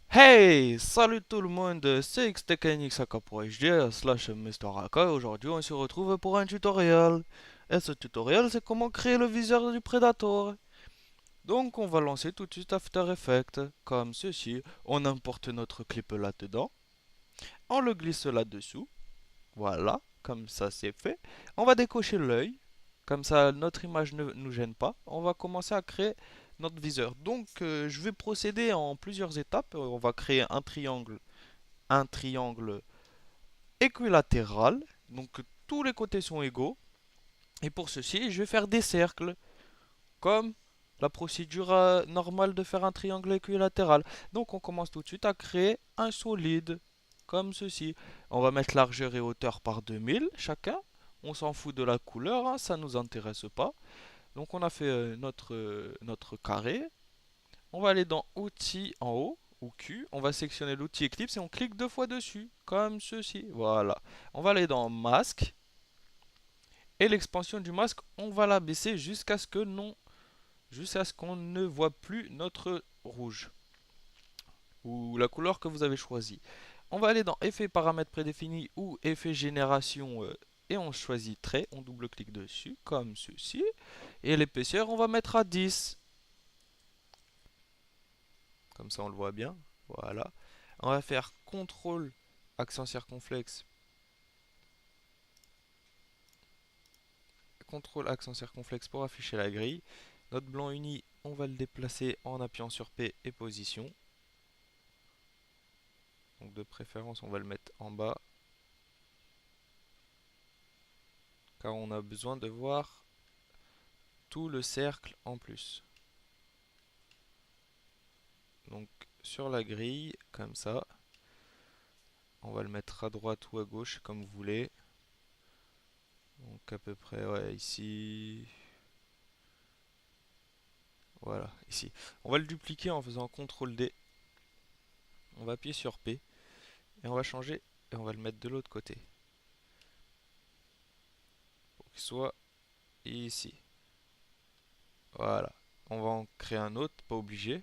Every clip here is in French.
Hey, salut tout le monde, c'est XTKNX pour HD slash Mr. Aka et aujourd'hui on se retrouve pour un tutoriel. Et ce tutoriel c'est comment créer le viseur du Predator. Donc on va lancer tout de suite After Effects, comme ceci. On importe notre clip là-dedans, on le glisse là-dessous, voilà, comme ça c'est fait. On va décocher l'œil, comme ça notre image ne nous gêne pas. On va commencer à créer notre viseur. Donc je vais procéder en plusieurs étapes. On va créer un triangle équilatéral. Donc tous les côtés sont égaux. Et pour ceci, je vais faire des cercles, comme la procédure normale de faire un triangle équilatéral. Donc on commence tout de suite à créer un solide, comme ceci. On va mettre largeur et hauteur par 2000 chacun. On s'en fout de la couleur, hein, ça ne nous intéresse pas. Donc on a fait notre carré. On va aller dans Outils en haut, ou Q. On va sélectionner l'outil Eclipse et on clique deux fois dessus, comme ceci. Voilà. On va aller dans Masque. Et l'expansion du masque, on va la baisser jusqu'à ce qu'on ne voit plus notre rouge. Ou la couleur que vous avez choisie. On va aller dans Effet paramètres prédéfinis ou Effet génération et on choisit trait. On double-clique dessus, comme ceci. Et l'épaisseur, on va mettre à 10. Comme ça, on le voit bien. Voilà. On va faire CTRL accent circonflexe. CTRL accent circonflexe pour afficher la grille. Notre blanc uni, on va le déplacer en appuyant sur P et position. Donc de préférence, on va le mettre en bas. Car on a besoin de voir tout le cercle en plus. Donc sur la grille, comme ça. On va le mettre à droite ou à gauche, comme vous voulez. Donc à peu près, ouais, ici. Voilà, ici. On va le dupliquer en faisant CTRL D. On va appuyer sur P. Et on va changer. Et on va le mettre de l'autre côté. Pour qu'il soit ici. Voilà. On va en créer un autre, pas obligé.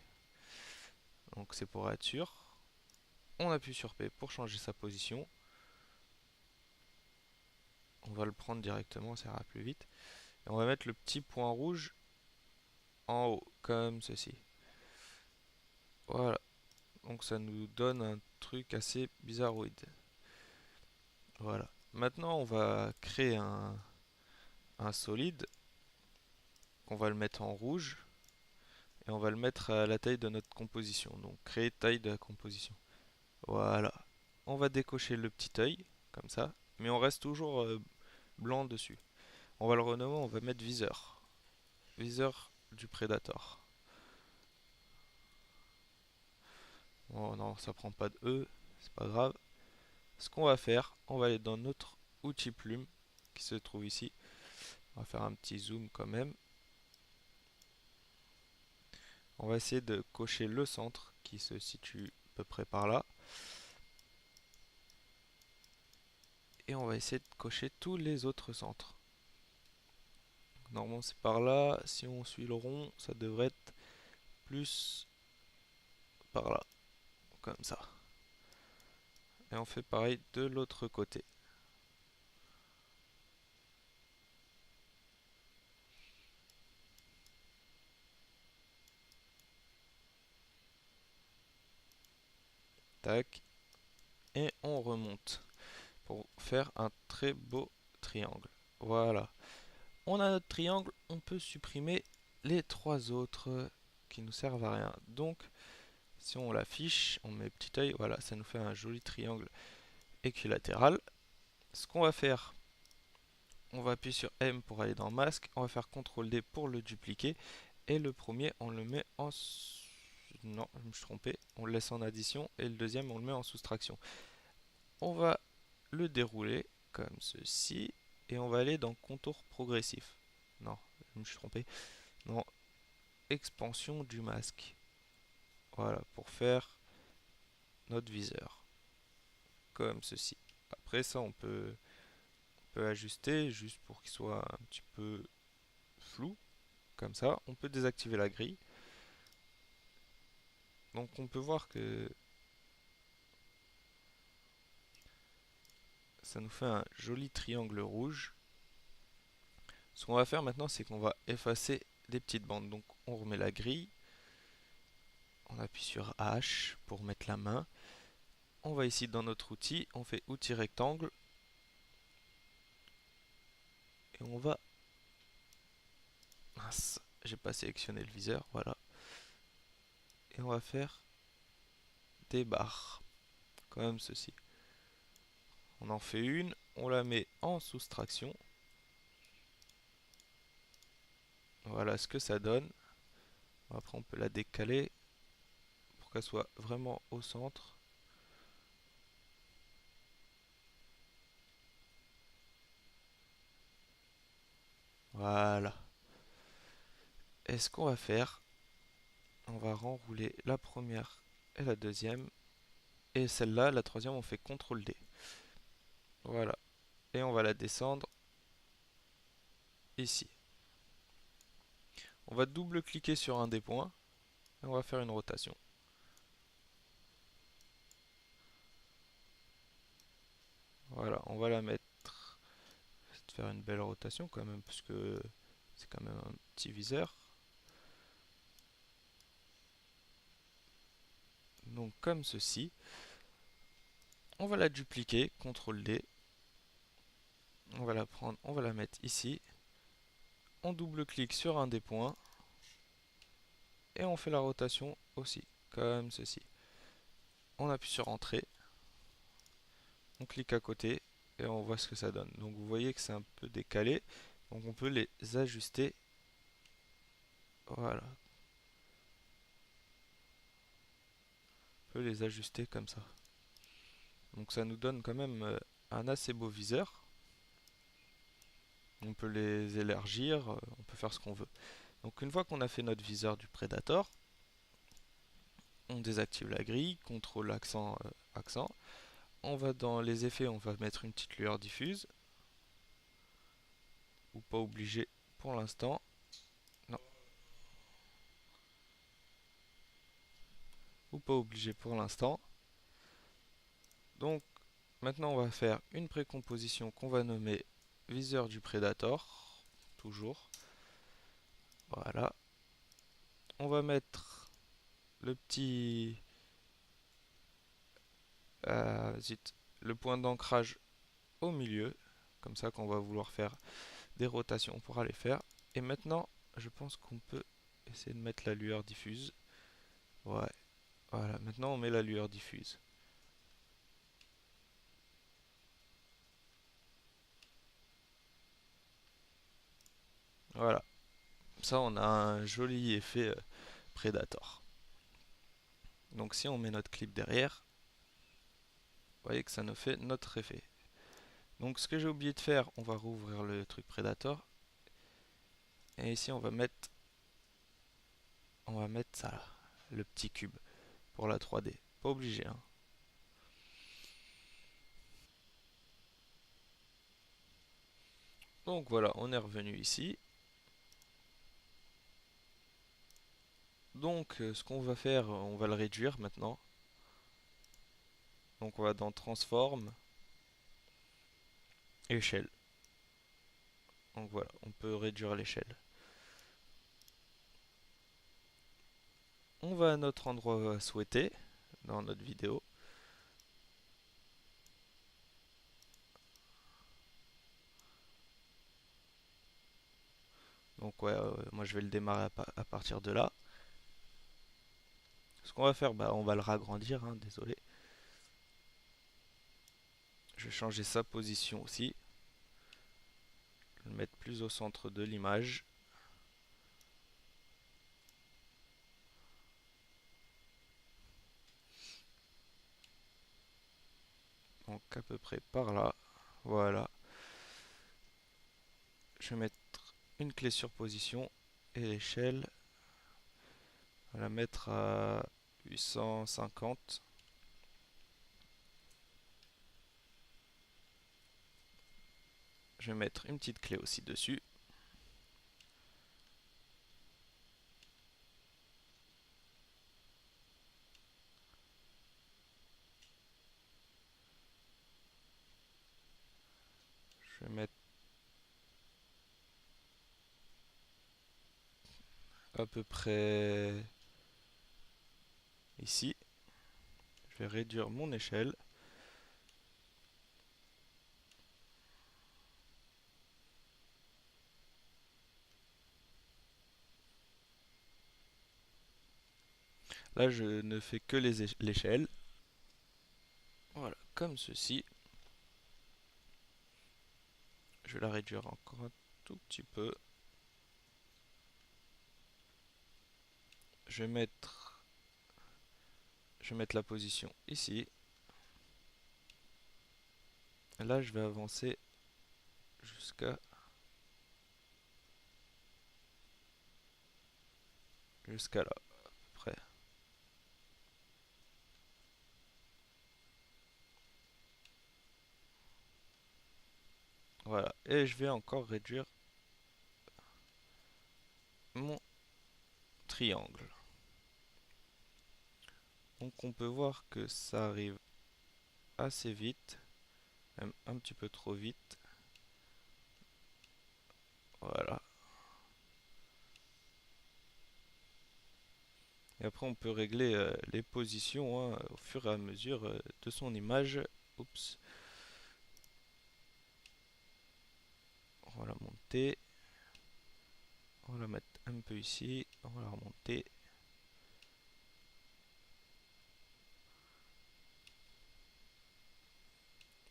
Donc c'est pour être sûr. On appuie sur P pour changer sa position. On va le prendre directement, ça ira plus vite. Et on va mettre le petit point rouge en haut, comme ceci. Voilà. Donc ça nous donne un truc assez bizarroïde. Voilà. Maintenant, on va créer un solide. On va le mettre en rouge. Et on va le mettre à la taille de notre composition. Donc créer taille de la composition. Voilà. On va décocher le petit œil, comme ça. Mais on reste toujours blanc dessus. On va le renommer, on va mettre viseur. Viseur du Predator. Oh non, ça prend pas de E, c'est pas grave. Ce qu'on va faire, on va aller dans notre outil plume qui se trouve ici. On va faire un petit zoom quand même. On va essayer de cocher le centre qui se situe à peu près par là. Et on va essayer de cocher tous les autres centres. Normalement c'est par là. Si on suit le rond, ça devrait être plus par là. Comme ça. Et on fait pareil de l'autre côté. Tac. Et on remonte pour faire un très beau triangle. Voilà. On a notre triangle, on peut supprimer les trois autres qui nous servent à rien. Donc, si on l'affiche, on met petit œil, voilà, ça nous fait un joli triangle équilatéral. Ce qu'on va faire, on va appuyer sur M pour aller dans masque, on va faire CTRL D pour le dupliquer, et le premier, on le met en... Non, je me suis trompé, on le laisse en addition, et le deuxième, on le met en soustraction. On va le dérouler comme ceci, et on va aller dans contour progressif. Non, je me suis trompé. Non, expansion du masque. Voilà, pour faire notre viseur. Comme ceci. Après ça, on peut ajuster juste pour qu'il soit un petit peu flou. comme ça. On peut désactiver la grille. Donc on peut voir que ça nous fait un joli triangle rouge. Ce qu'on va faire maintenant, c'est qu'on va effacer des petites bandes. Donc on remet la grille. On appuie sur H pour mettre la main. On va ici dans notre outil, on fait outil rectangle. Et on va... Mince, j'ai pas sélectionné le viseur, voilà. Et on va faire des barres, comme ceci. On en fait une, on la met en soustraction. Voilà ce que ça donne. Après on peut la décaler pour qu'elle soit vraiment au centre. Voilà. Et ce qu'on va faire, on va renrouler la première et la deuxième. Et celle-là, la troisième, on fait CTRL D. Voilà. Et on va la descendre ici. On va double-cliquer sur un des points et on va faire une rotation. Voilà, on va la mettre, faire une belle rotation quand même, parce que c'est quand même un petit viseur. Donc comme ceci. On va la dupliquer, CTRL D. On va la prendre, on va la mettre ici. On double-clique sur un des points. Et on fait la rotation aussi, comme ceci. On appuie sur Entrée. On clique à côté et on voit ce que ça donne. Donc vous voyez que c'est un peu décalé. Donc on peut les ajuster. Voilà. On peut les ajuster comme ça. Donc ça nous donne quand même un assez beau viseur. On peut les élargir, on peut faire ce qu'on veut. Donc une fois qu'on a fait notre viseur du Predator, on désactive la grille, CTRL accent, accent. On va dans les effets, on va mettre une petite lueur diffuse. Ou pas obligé pour l'instant. Non. Ou pas obligé pour l'instant. Donc maintenant on va faire une précomposition qu'on va nommer viseur du Predator. Toujours. Voilà. On va mettre le petit... zut, le point d'ancrage au milieu. Comme ça qu'on va vouloir faire des rotations, on pourra les faire. Et maintenant, je pense qu'on peut essayer de mettre la lueur diffuse. Ouais. Voilà, maintenant on met la lueur diffuse. Voilà. Ça, on a un joli effet Predator. Donc si on met notre clip derrière, vous voyez que ça nous fait notre effet. Donc ce que j'ai oublié de faire, on va rouvrir le truc Predator. Et ici on va mettre ça là, le petit cube pour la 3D. Pas obligé, hein. Donc voilà, on est revenu ici. Donc ce qu'on va faire, on va le réduire maintenant. Donc on va dans Transform, Échelle. Donc voilà, on peut réduire l'échelle. On va à notre endroit souhaité dans notre vidéo. Donc ouais, moi je vais le démarrer à partir de là. Ce qu'on va faire, bah, on va le ragrandir, hein, désolé. Je vais changer sa position aussi. Le mettre plus au centre de l'image. Donc à peu près par là. Voilà. Je vais mettre une clé sur position et l'échelle. On va la mettre à 850. Je vais mettre une petite clé aussi dessus. à peu près ici. Je vais réduire mon échelle. Là, je ne fais que l'échelle. Voilà, comme ceci. Je vais la réduire encore un tout petit peu. Je vais mettre, la position ici. Là, je vais avancer jusqu'à là, à peu près. Voilà, et je vais encore réduire mon triangle. Donc on peut voir que ça arrive assez vite, même un petit peu trop vite. Voilà. Et après on peut régler les positions au fur et à mesure de son image. Oups. On va la monter. On va la mettre un peu ici. On va la remonter.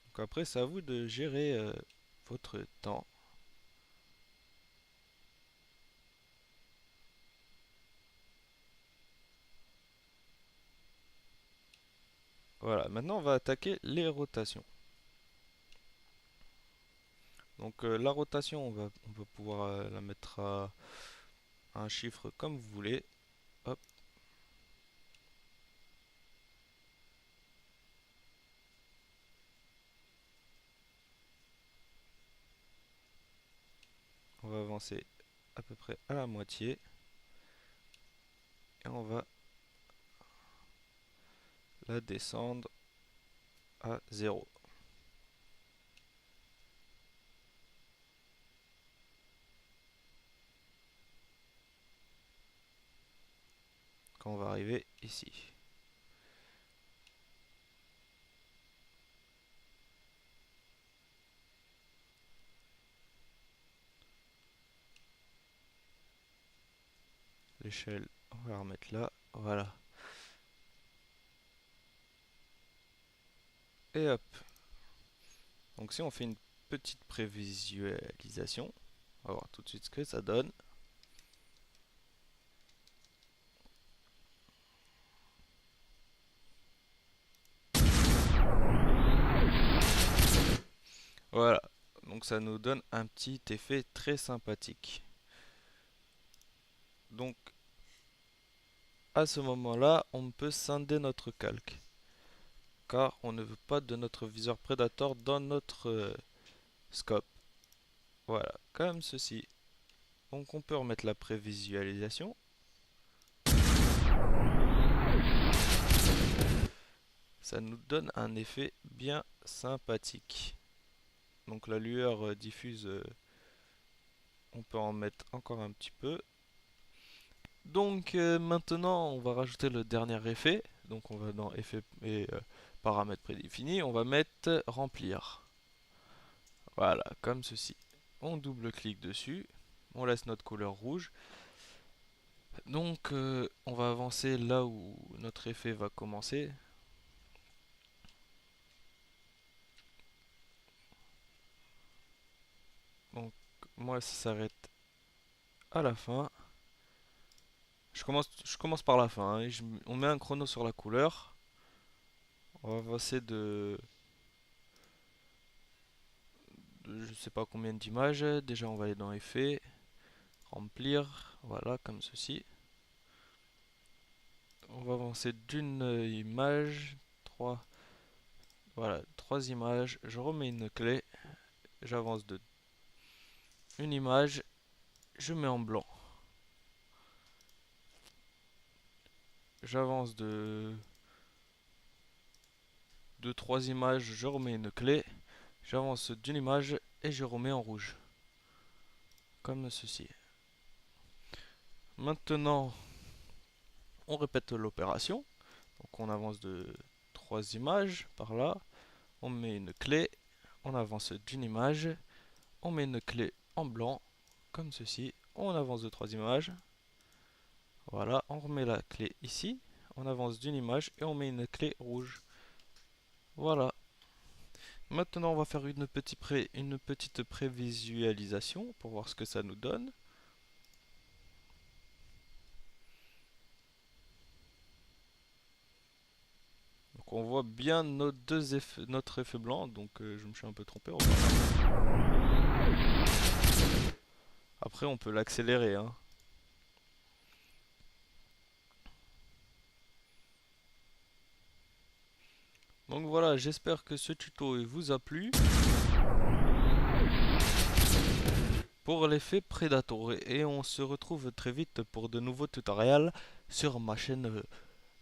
Donc après c'est à vous de gérer votre temps. Voilà, maintenant on va attaquer les rotations. Donc la rotation, on va pouvoir la mettre à un chiffre comme vous voulez. Hop. On va avancer à peu près à la moitié. Et on va la descendre à 0. Quand on va arriver ici. L'échelle, on va la remettre là. Voilà. Et hop. Donc si on fait une petite prévisualisation, on va voir tout de suite ce que ça donne. Voilà. Donc ça nous donne un petit effet très sympathique. Donc à ce moment-là, on peut scinder notre calque. Car on ne veut pas de notre viseur Predator dans notre scope. Voilà, comme ceci. Donc on peut remettre la prévisualisation. Ça nous donne un effet bien sympathique. Donc la lueur diffuse, on peut en mettre encore un petit peu. Donc maintenant on va rajouter le dernier effet. Donc on va dans effet et paramètres prédéfinis, on va mettre remplir. Voilà, comme ceci. On double-clique dessus, on laisse notre couleur rouge. Donc on va avancer là où notre effet va commencer. Donc moi ça s'arrête à la fin. Je commence par la fin, hein, on met un chrono sur la couleur. On va avancer de je sais pas combien d'images. Déjà on va aller dans effet, remplir, voilà comme ceci. On va avancer d'une image, trois, voilà, 3 images. Je remets une clé, j'avance de une image, je mets en blanc. J'avance de 3 images, je remets une clé, j'avance d'une image et je remets en rouge. Comme ceci. Maintenant, on répète l'opération. Donc on avance de 3 images par là. On met une clé. On avance d'une image. On met une clé en blanc, comme ceci. On avance de 3 images. Voilà, on remet la clé ici. On avance d'une image et on met une clé rouge. Voilà. Maintenant, on va faire une petite prévisualisation pour voir ce que ça nous donne. Donc on voit bien notre effet blanc, donc je me suis un peu trompé. Après, on peut l'accélérer, hein. Donc voilà, j'espère que ce tuto vous a plu. Pour l'effet Predator, et on se retrouve très vite pour de nouveaux tutoriels sur ma chaîne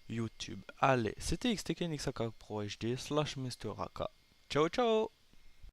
YouTube. Allez, c'était XTK Nixaka Pro HD /MrRaka. Ciao ciao.